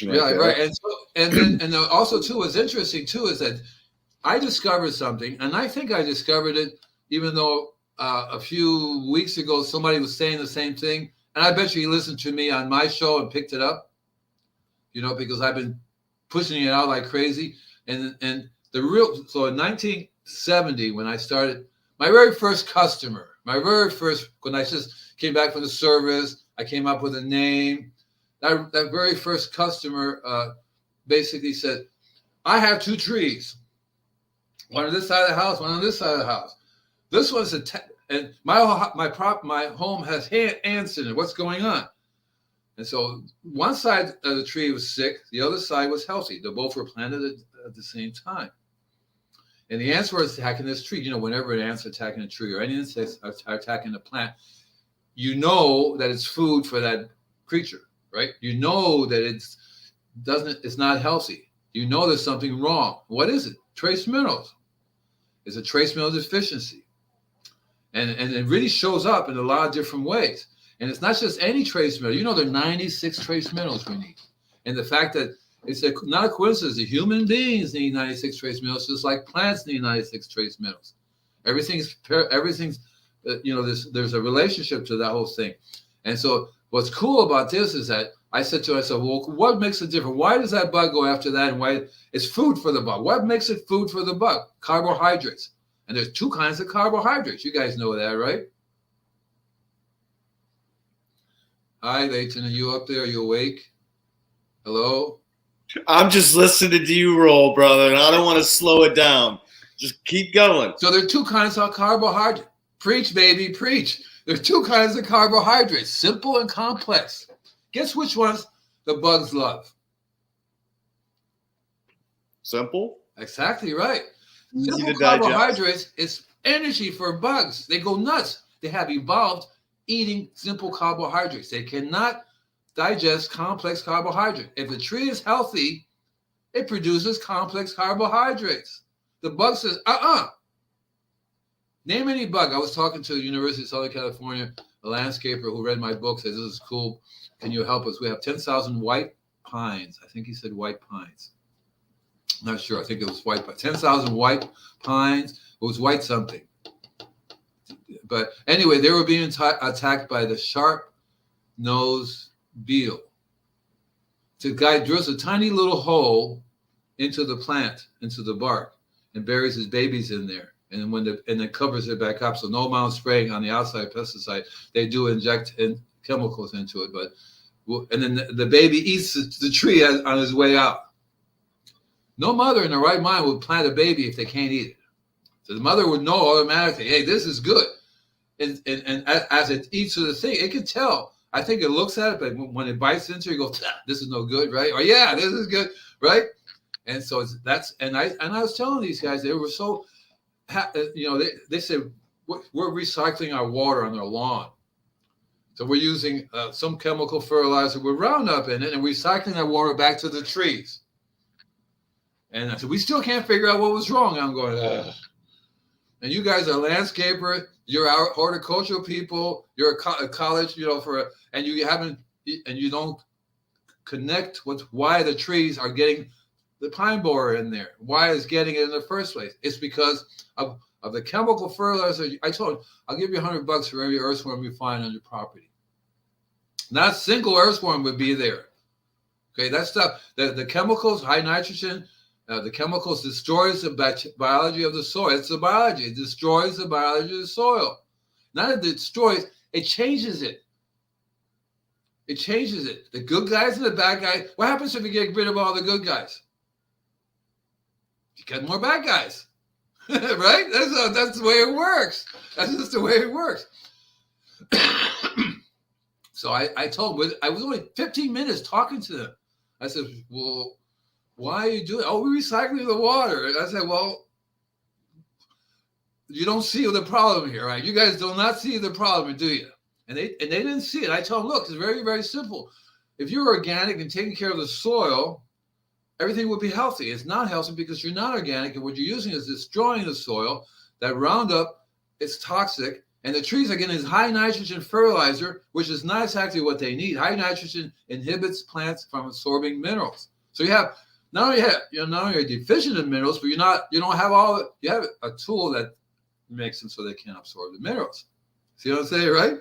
Yeah, right. And so, and also too, what's interesting too is that I discovered something, and I think I discovered it even though a few weeks ago somebody was saying the same thing, and I bet you he listened to me on my show and picked it up, because I've been pushing it out like crazy. And the real so in 1970 when I started, my very first customer, when I just came back from the service, I came up with a name. That very first customer basically said, "I have two trees, one on this side of the house, one on this side of the house. This one's and my home has ants in it. What's going on?" And so one side of the tree was sick, the other side was healthy. They both were planted at the same time. And the ants were attacking this tree. Whenever an ant's attacking a tree or any insects are attacking a plant, you know that it's food for that creature, right? You know that it's not healthy. You know there's something wrong. What is it? Trace minerals. It's a trace mineral deficiency. And it really shows up in a lot of different ways. And it's not just any trace mineral. There are 96 trace minerals we need. And the fact that it's not a coincidence that human beings need 96 trace minerals, just like plants need 96 trace minerals. Everything's there's a relationship to that whole thing. And so what's cool about this is that I said to myself, well, what makes it different? Why does that bug go after that? And why it's food for the bug? What makes it food for the bug? Carbohydrates. And there's two kinds of carbohydrates. You guys know that, right? Hi, Leighton. Are you up there? Are you awake? Hello? I'm just listening to you roll, brother, and I don't want to slow it down. Just keep going. So there are two kinds of carbohydrates. Preach, baby, preach. There are two kinds of carbohydrates, simple and complex. Guess which ones the bugs love? Simple? Exactly right. Easy Simple to digest. carbohydrates is energy for bugs. They go nuts. They have evolved eating simple carbohydrates. They cannot digest complex carbohydrates. If a tree is healthy, it produces complex carbohydrates. The bug says, Name any bug. I was talking to the University of Southern California, a landscaper who read my book, says, this is cool. Can you help us? We have 10,000 white pines. I think he said white pines. I'm not sure. I think it was white pines. 10,000 white pines. It was white something. But anyway, they were being attacked by the sharp-nosed beetle. The guy drills a tiny little hole into the plant, into the bark, and buries his babies in there. And then covers it back up. So no amount of spraying on the outside pesticide. They do inject chemicals into it, and then the baby eats the tree on his way out. No mother in her right mind would plant a baby if they can't eat it. So the mother would know automatically, hey, this is good. And as it eats the thing, it can tell. I think it looks at it, but when it bites into it, it goes, this is no good, right? Or yeah, this is good, right? And so I was telling these guys, they were so, they said, we're recycling our water on their lawn. So we're using some chemical fertilizer with Roundup in it and recycling that water back to the trees. And I said, we still can't figure out what was wrong. I'm going, ugh. And you guys are landscaper, you're our horticultural people, you're a college, and you don't connect with why the trees are getting the pine borer in there. Why is getting it in the first place? It's because of the chemical fertilizer. I told him, I'll give you $100 for every earthworm you find on your property. Not a single earthworm would be there. Okay, that stuff, the chemicals, high nitrogen, the chemicals destroys the biology of the soil. It's the biology. It destroys the biology of the soil. Not that it destroys, it changes it. It changes it. The good guys and the bad guys. What happens if you get rid of all the good guys? You get more bad guys. Right? That's the way it works. That's just the way it works. So I told them, I was only 15 minutes talking to them. I said, well, why are you doing it? Oh, we're recycling the water. And I said, well, you don't see the problem here, right? You guys do not see the problem, do you? And they didn't see it. I told them, look, it's very, very simple. If you're organic and taking care of the soil, everything would be healthy. It's not healthy because you're not organic, and what you're using is destroying the soil. That Roundup is toxic, And the trees are getting this high nitrogen fertilizer, which is not exactly what they need. High nitrogen inhibits plants from absorbing minerals. So you have not only you're deficient in minerals, but you don't have you have a tool that makes them so they can't absorb the minerals. See what I'm saying, right?